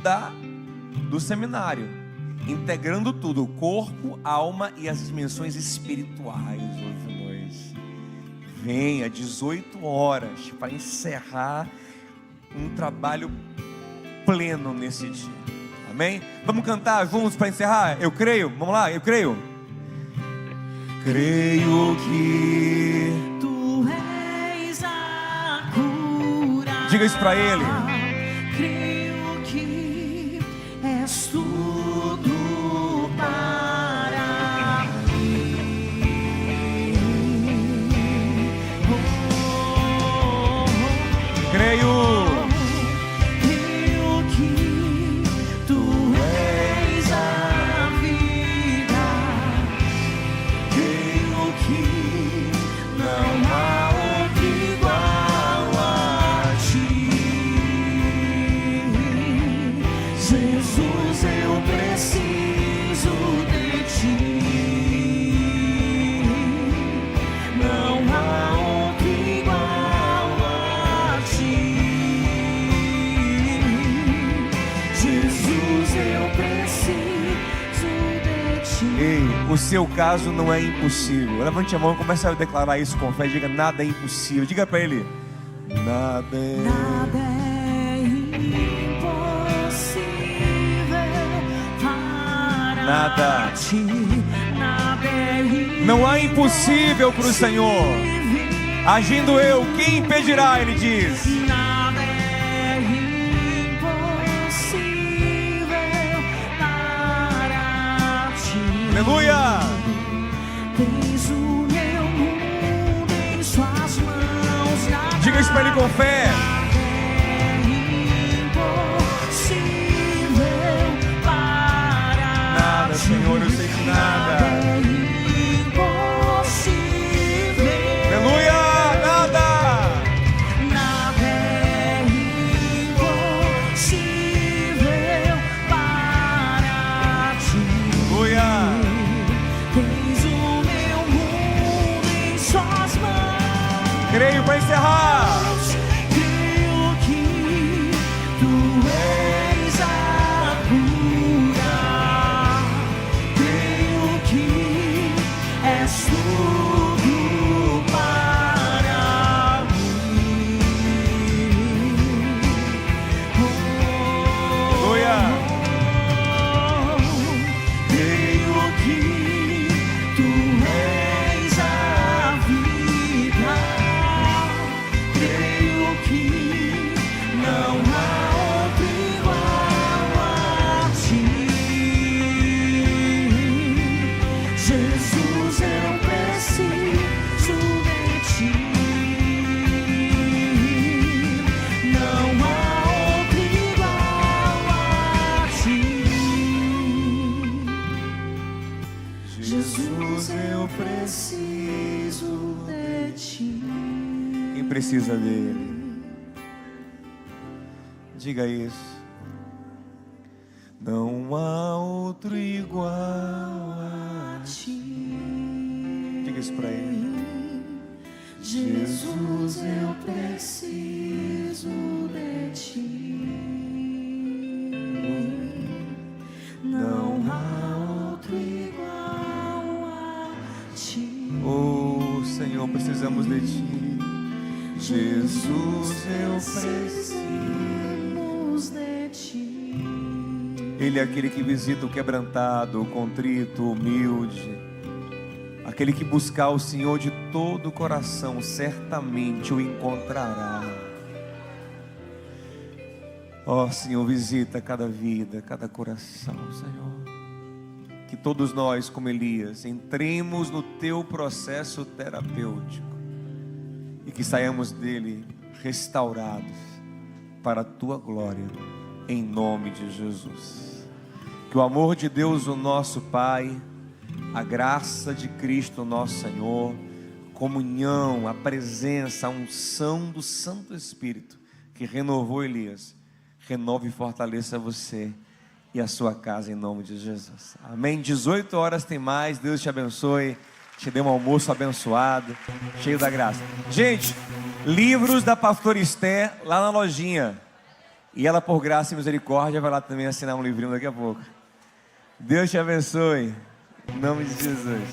C: do seminário, integrando tudo: o corpo, a alma e as dimensões espirituais. Hoje à noite venha 18 horas para encerrar um trabalho pleno nesse dia. Amém? Vamos cantar juntos para encerrar? Eu creio, vamos lá, eu creio. Creio que
B: Tu és a cura.
C: Diga isso para ele.
B: Creio que és tudo para mim.
C: Creio.
B: Creio que Tu és a vida. Creio que não há outro igual a Ti. Jesus, eu preciso de Ti. Não há outro igual a Ti. Jesus, eu preciso de Ti.
C: Ei, o seu caso não é impossível. Levante a mão e comece a declarar isso com fé. Diga: nada é impossível. Diga para ele: nada é.
B: Nada é impossível para
C: Nada.
B: Ti. Nada é
C: Não há impossível para o Senhor. Agindo eu, quem impedirá? Ele diz.
B: Nada é impossível para Ti.
C: Aleluia.
B: Tens o meu mundo em Suas mãos. Nada
C: Diga isso para ele com fé.
B: é impossível para
C: Nada,
B: Ti.
C: Senhor, eu sei que nada.
B: É impossível.
C: Aleluia, nada.
B: Nada é impossível para Ti.
C: Aleluia.
B: Tens o meu mundo em Suas mãos.
C: Creio para encerrar.
B: Creio que Tu és a cura. Creio que és tudo para mim.
C: Aleluia.
B: Creio que Tu és a vida. Creio que não há outro igual a Ti. Jesus, eu preciso de Ti. Não há outro igual a Ti. Jesus, eu preciso de Ti.
C: Quem precisa dele? Diga isso. Não há outro igual a
B: Ti.
C: Diga isso para ele.
B: Jesus, eu preciso de Ti. Não há outro igual a Ti.
C: Oh, Senhor, precisamos de Ti. Jesus, eu preciso.
B: Precisamos de Ti.
C: Ele é aquele que visita o quebrantado, o contrito, o humilde. Aquele que buscar o Senhor de todo o coração, certamente o encontrará. Ó Senhor, visita cada vida, cada coração, Senhor. Que todos nós, como Elias, entremos no Teu processo terapêutico. e que saiamos dele restaurados para a tua glória, em nome de Jesus. Que o amor de Deus, o nosso Pai, a graça de Cristo, nosso Senhor, comunhão, a presença, a unção do Santo Espírito que renovou Elias, renove e fortaleça você e a sua casa em nome de Jesus. Amém. 18 horas tem mais. Deus te abençoe. Te dê um almoço abençoado, cheio da graça. Gente, livros da pastora Esther lá na lojinha. E ela, por graça e misericórdia, vai lá também assinar um livrinho daqui a pouco. Deus te abençoe. Em nome de Jesus.